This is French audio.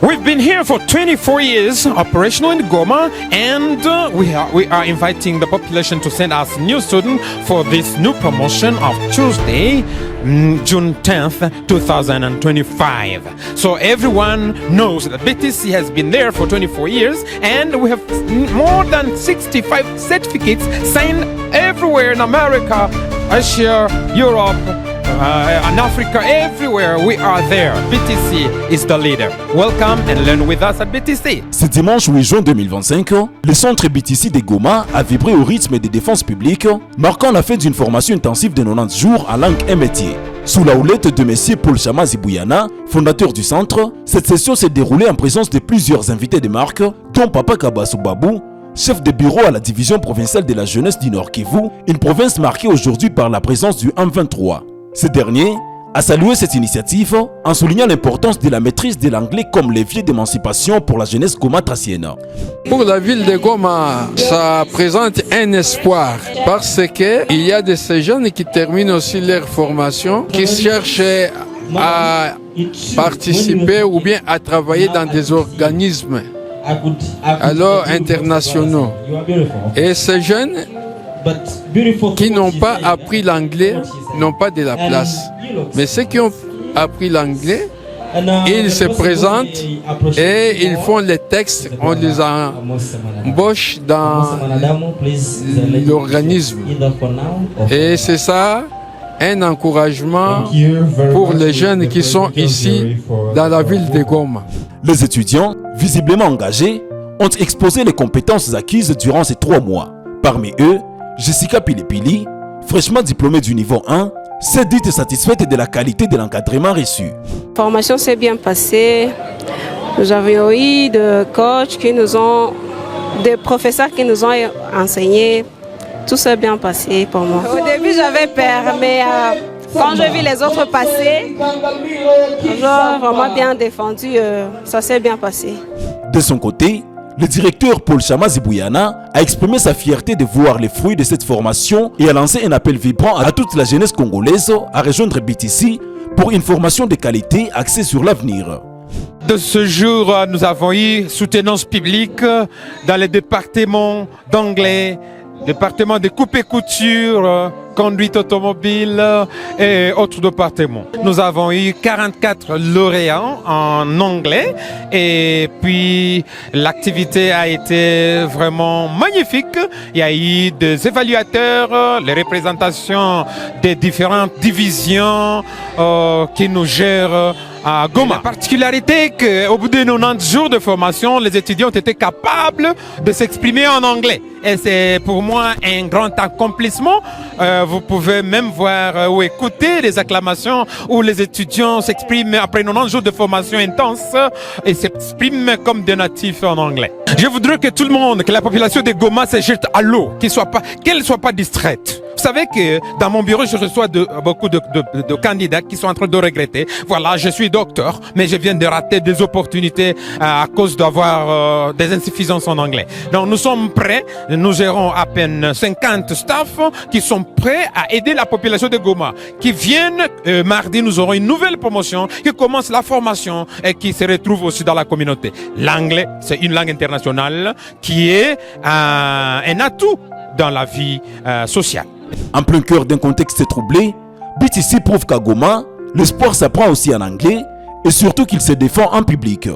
We've been here for 24 years, operational in Goma, and we are inviting the population to send us new students for this new promotion of Tuesday, June 10th, 2025. So everyone knows that BTC has been there for 24 years, and we have more than 65 certificates signed everywhere in America, Asia, Europe, and Africa, everywhere we are there. BTC is the leader. Welcome and learn with us at BTC. Ce dimanche 8 juin 2025, le centre BTC de Goma a vibré au rythme des défenses publiques, marquant la fin d'une formation intensive de 90 jours en langue et métier. Sous la houlette de M. Paul Chama Zibouyana, fondateur du centre, cette session s'est déroulée en présence de plusieurs invités de marque, dont Papa Kabassou Babou, chef de bureau à la division provinciale de la jeunesse du Nord Kivu, une province marquée aujourd'hui par la présence du M23. Ce dernier a salué cette initiative en soulignant l'importance de la maîtrise de l'anglais comme levier d'émancipation pour la jeunesse goma-tracienne. Pour la ville de Goma, ça présente un espoir parce qu'il y a de ces jeunes qui terminent aussi leur formation, qui cherchent à participer ou bien à travailler dans des organismes internationaux. Et ces jeunes qui n'ont pas appris l'anglais n'ont pas de la place. Mais ceux qui ont appris l'anglais, ils se présentent et ils font les textes, on les embauche dans l'organisme. Et c'est ça un encouragement pour les jeunes qui sont ici dans la ville de Goma. Les étudiants, visiblement engagés, ont exposé les compétences acquises durant ces 3 mois. Parmi eux, Jessica Pilipili, fraîchement diplômée du niveau 1, s'est dite satisfaite de la qualité de l'encadrement reçu. La formation s'est bien passée. Nous avions eu des coachs des professeurs qui nous ont enseigné. Tout s'est bien passé pour moi. Au début, j'avais peur, mais quand j'ai vu les autres passer, ils ont vraiment bien défendu. Ça s'est bien passé. De son côté, le directeur Paul Chama Zibouyana a exprimé sa fierté de voir les fruits de cette formation et a lancé un appel vibrant à toute la jeunesse congolaise à rejoindre BTC pour une formation de qualité axée sur l'avenir. De ce jour, nous avons eu soutenance publique dans les départements d'anglais, département de coupe et couture, conduite automobile et autres départements. Nous avons eu 44 lauréats en anglais et puis l'activité a été vraiment magnifique. Il y a eu des évaluateurs, les représentations des différentes divisions qui nous gèrent à Goma. La particularité qu'au bout de 90 jours de formation, les étudiants étaient capables de s'exprimer en anglais. Et c'est pour moi un grand accomplissement. Vous pouvez même voir ou écouter les acclamations où les étudiants s'expriment après 90 jours de formation intense et s'expriment comme des natifs en anglais. Je voudrais que tout le monde, que la population de Goma se jette à l'eau, qu'elle ne soit pas distraite. Vous savez que dans mon bureau, je reçois beaucoup de candidats qui sont en train de regretter. Voilà, je suis docteur, mais je viens de rater des opportunités à cause d'avoir des insuffisances en anglais. Donc nous sommes prêts, nous gérons à peine 50 staffs qui sont prêts à aider la population de Goma. Qui viennent, mardi, nous aurons une nouvelle promotion qui commence la formation et qui se retrouve aussi dans la communauté. L'anglais, c'est une langue internationale qui est un atout dans la vie sociale. En plein cœur d'un contexte troublé, BTC prouve qu'à Goma, l'espoir s'apprend aussi en anglais et surtout qu'il se défend en public.